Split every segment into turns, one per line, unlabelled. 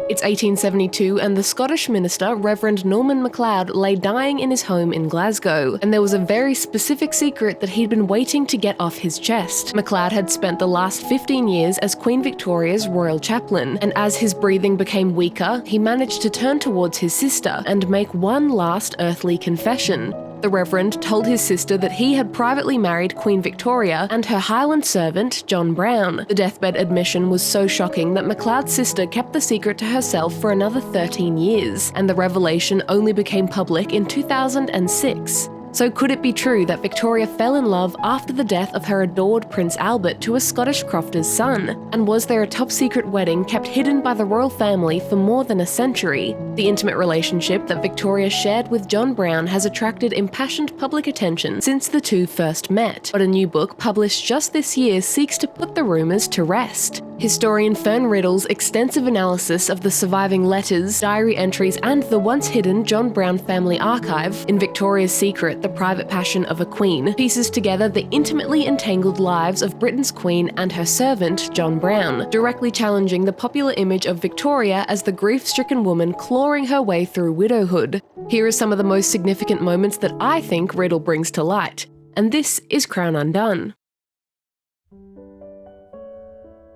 It's 1872 and the Scottish minister, Reverend Norman MacLeod, lay dying in his home in Glasgow, and there was a very specific secret that he'd been waiting to get off his chest. MacLeod had spent the last 15 years as Queen Victoria's royal chaplain, and as his breathing became weaker, he managed to turn towards his sister and make one last earthly confession. The Reverend told his sister that he had privately married Queen Victoria and her Highland servant, John Brown. The deathbed admission was so shocking that MacLeod's sister kept the secret to herself for another 13 years, and the revelation only became public in 2006. So could it be true that Victoria fell in love after the death of her adored Prince Albert to a Scottish crofter's son? And was there a top-secret wedding kept hidden by the royal family for more than a century? The intimate relationship that Victoria shared with John Brown has attracted impassioned public attention since the two first met, but a new book published just this year seeks to put the rumours to rest. Historian Fern Riddell's extensive analysis of the surviving letters, diary entries, and the once-hidden John Brown family archive in Victoria's Secret, The Private Passion of a Queen, pieces together the intimately entangled lives of Britain's Queen and her servant, John Brown, directly challenging the popular image of Victoria as the grief-stricken woman clawing her way through widowhood. Here are some of the most significant moments that I think Riddell brings to light, and this is Crown Undone.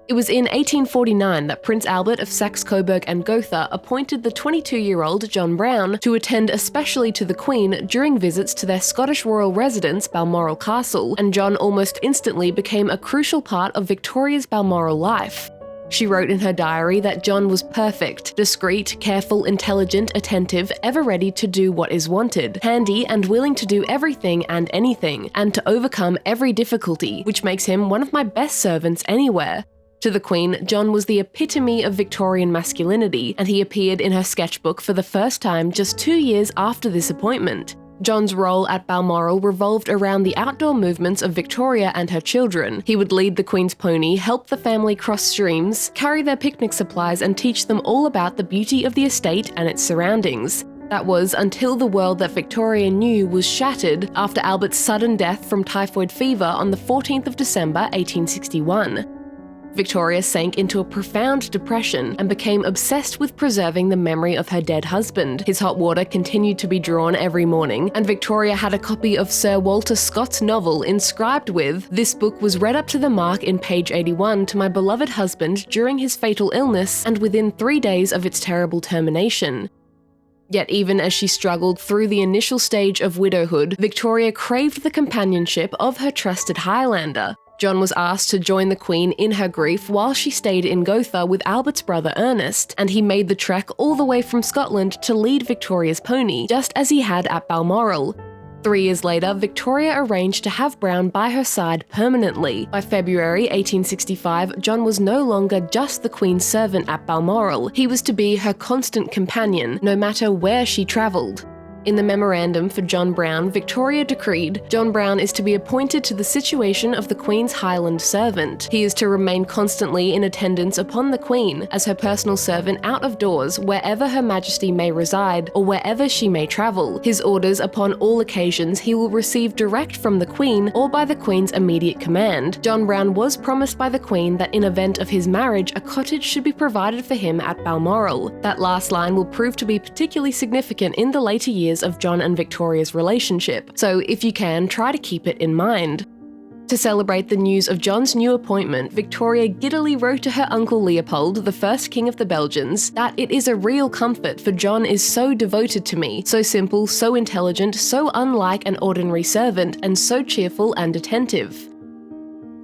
It was in 1849 that Prince Albert of Saxe-Coburg and Gotha appointed the 22-year-old John Brown to attend especially to the Queen during visits to their Scottish royal residence, Balmoral Castle, and John almost instantly became a crucial part of Victoria's Balmoral life. She wrote in her diary that John was perfect, discreet, careful, intelligent, attentive, ever ready to do what is wanted, handy and willing to do everything and anything, and to overcome every difficulty, which makes him one of my best servants anywhere. To the Queen, John was the epitome of Victorian masculinity, and he appeared in her sketchbook for the first time just 2 years after this appointment. John's role at Balmoral revolved around the outdoor movements of Victoria and her children. He would lead the Queen's pony, help the family cross streams, carry their picnic supplies, and teach them all about the beauty of the estate and its surroundings. That was until the world that Victoria knew was shattered after Albert's sudden death from typhoid fever on the 14th of December 1861. Victoria sank into a profound depression and became obsessed with preserving the memory of her dead husband. His hot water continued to be drawn every morning, and Victoria had a copy of Sir Walter Scott's novel inscribed with, "This book was read up to the mark in page 81 to my beloved husband during his fatal illness and within 3 days of its terrible termination." Yet even as she struggled through the initial stage of widowhood, Victoria craved the companionship of her trusted Highlander. John was asked to join the Queen in her grief while she stayed in Gotha with Albert's brother Ernest, and he made the trek all the way from Scotland to lead Victoria's pony, just as he had at Balmoral. 3 years later, Victoria arranged to have Brown by her side permanently. By February 1865, John was no longer just the Queen's servant at Balmoral. He was to be her constant companion, no matter where she travelled. In the memorandum for John Brown, Victoria decreed, John Brown is to be appointed to the situation of the Queen's Highland servant. He is to remain constantly in attendance upon the Queen, as her personal servant out of doors, wherever Her Majesty may reside, or wherever she may travel. His orders upon all occasions he will receive direct from the Queen, or by the Queen's immediate command. John Brown was promised by the Queen that in event of his marriage, a cottage should be provided for him at Balmoral. That last line will prove to be particularly significant in the later years of John and Victoria's relationship, so if you can, try to keep it in mind. To celebrate the news of John's new appointment, Victoria giddily wrote to her uncle Leopold, the first king of the Belgians, that it is a real comfort for John is so devoted to me, so simple, so intelligent, so unlike an ordinary servant, and so cheerful and attentive.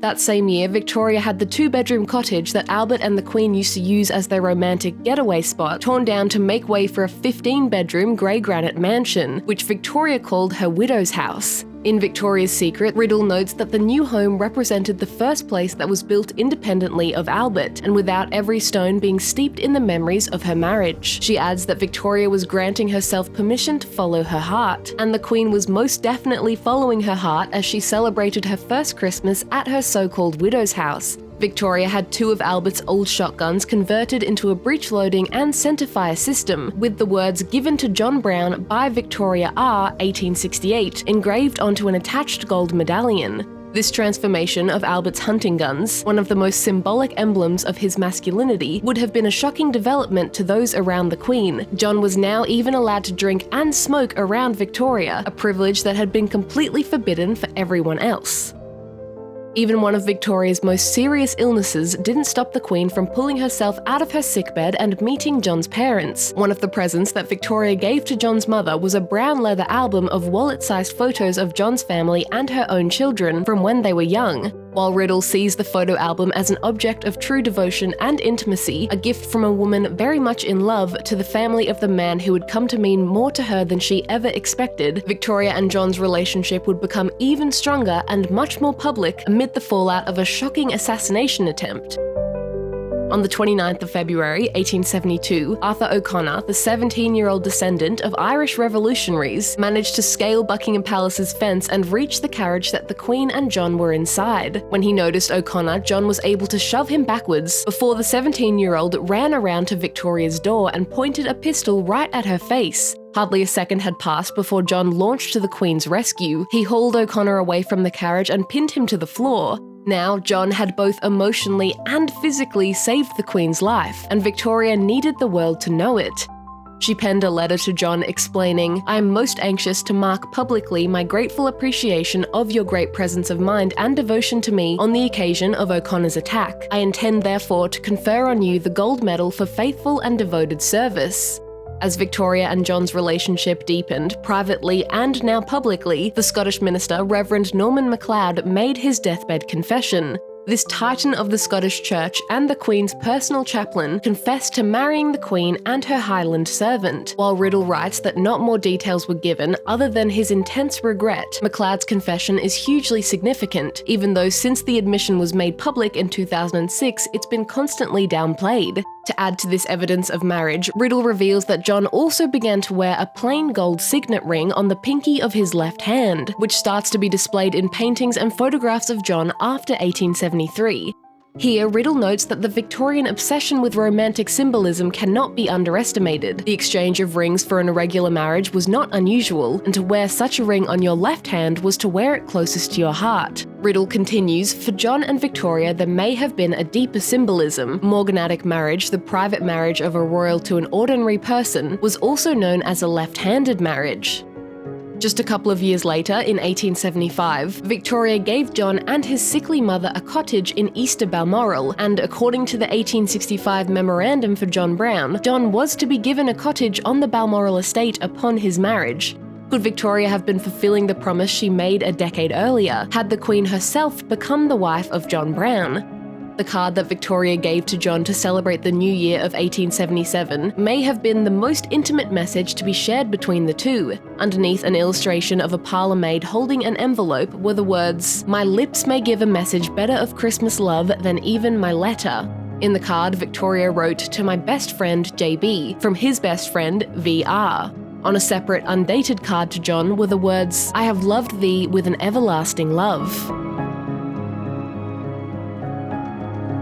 That same year, Victoria had the 2-bedroom cottage that Albert and the Queen used to use as their romantic getaway spot torn down to make way for a 15-bedroom grey granite mansion, which Victoria called her widow's house. In Victoria's Secret, Riddell notes that the new home represented the first place that was built independently of Albert, and without every stone being steeped in the memories of her marriage. She adds that Victoria was granting herself permission to follow her heart, and the Queen was most definitely following her heart as she celebrated her first Christmas at her so-called widow's house. Victoria had 2 of Albert's old shotguns converted into a breech-loading and centerfire system, with the words "Given to John Brown by Victoria R. 1868" engraved onto an attached gold medallion. This transformation of Albert's hunting guns, one of the most symbolic emblems of his masculinity, would have been a shocking development to those around the Queen. John was now even allowed to drink and smoke around Victoria, a privilege that had been completely forbidden for everyone else. Even one of Victoria's most serious illnesses didn't stop the Queen from pulling herself out of her sickbed and meeting John's parents. One of the presents that Victoria gave to John's mother was a brown leather album of wallet-sized photos of John's family and her own children from when they were young. While Riddell sees the photo album as an object of true devotion and intimacy, a gift from a woman very much in love to the family of the man who would come to mean more to her than she ever expected, Victoria and John's relationship would become even stronger and much more public amid the fallout of a shocking assassination attempt. On the 29th of February 1872, Arthur O'Connor, the 17-year-old descendant of Irish revolutionaries, managed to scale Buckingham Palace's fence and reach the carriage that the Queen and John were inside. When he noticed O'Connor, John was able to shove him backwards before the 17-year-old ran around to Victoria's door and pointed a pistol right at her face. Hardly a second had passed before John launched to the Queen's rescue. He hauled O'Connor away from the carriage and pinned him to the floor. Now, John had both emotionally and physically saved the Queen's life, and Victoria needed the world to know it. She penned a letter to John explaining, "I am most anxious to mark publicly my grateful appreciation of your great presence of mind and devotion to me on the occasion of O'Connor's attack. I intend therefore to confer on you the Gold Medal for faithful and devoted service." As Victoria and John's relationship deepened, privately and now publicly, the Scottish minister, Reverend Norman MacLeod, made his deathbed confession. This titan of the Scottish Church and the Queen's personal chaplain confessed to marrying the Queen and her Highland servant. While Riddell writes that not more details were given other than his intense regret, MacLeod's confession is hugely significant, even though since the admission was made public in 2006, it's been constantly downplayed. To add to this evidence of marriage, Riddell reveals that John also began to wear a plain gold signet ring on the pinky of his left hand, which starts to be displayed in paintings and photographs of John after 1873. Here, Riddell notes that the Victorian obsession with romantic symbolism cannot be underestimated. The exchange of rings for an irregular marriage was not unusual, and to wear such a ring on your left hand was to wear it closest to your heart. Riddell continues, "For John and Victoria there may have been a deeper symbolism. Morganatic marriage, the private marriage of a royal to an ordinary person, was also known as a left-handed marriage." Just a couple of years later, in 1875, Victoria gave John and his sickly mother a cottage in Easter Balmoral, and according to the 1865 memorandum for John Brown, John was to be given a cottage on the Balmoral estate upon his marriage. Could Victoria have been fulfilling the promise she made a decade earlier, had the Queen herself become the wife of John Brown? The card that Victoria gave to John to celebrate the new year of 1877 may have been the most intimate message to be shared between the two. Underneath an illustration of a parlour maid holding an envelope were the words, "My lips may give a message better of Christmas love than even my letter." In the card, Victoria wrote, "To my best friend JB, from his best friend VR." On a separate, undated card to John were the words, "I have loved thee with an everlasting love."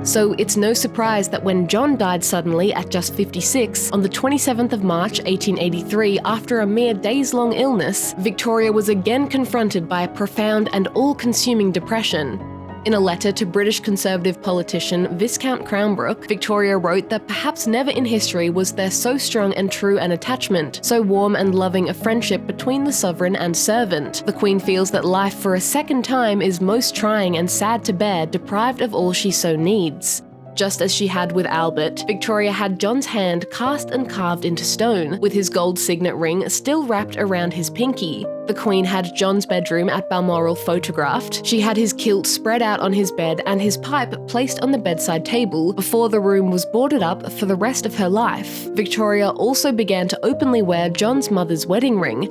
So it's no surprise that when John died suddenly at just 56, on the 27th of March 1883, after a mere days-long illness, Victoria was again confronted by a profound and all-consuming depression. In a letter to British Conservative politician Viscount Cranbrook, Victoria wrote that perhaps never in history was there so strong and true an attachment, so warm and loving a friendship between the sovereign and servant. The Queen feels that life for a second time is most trying and sad to bear, deprived of all she so needs. Just as she had with Albert, Victoria had John's hand cast and carved into stone, with his gold signet ring still wrapped around his pinky. The Queen had John's bedroom at Balmoral photographed. She had his kilt spread out on his bed and his pipe placed on the bedside table before the room was boarded up for the rest of her life. Victoria also began to openly wear John's mother's wedding ring.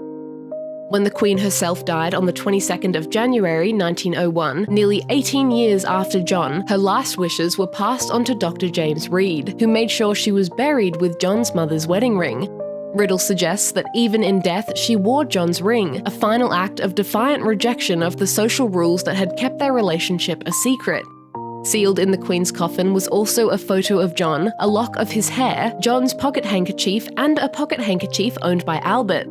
When the Queen herself died on the 22nd of January 1901, nearly 18 years after John, her last wishes were passed on to Dr. James Reed, who made sure she was buried with John's mother's wedding ring. Riddell suggests that even in death she wore John's ring, a final act of defiant rejection of the social rules that had kept their relationship a secret. Sealed in the Queen's coffin was also a photo of John, a lock of his hair, John's pocket handkerchief, and a pocket handkerchief owned by Albert.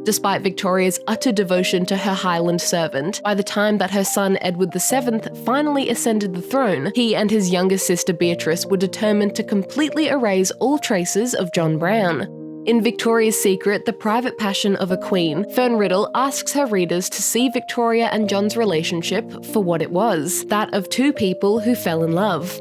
Despite Victoria's utter devotion to her Highland servant, by the time that her son Edward VII finally ascended the throne, he and his younger sister Beatrice were determined to completely erase all traces of John Brown. In Victoria's Secret, The Private Passion of a Queen, Fern Riddell asks her readers to see Victoria and John's relationship for what it was, that of two people who fell in love.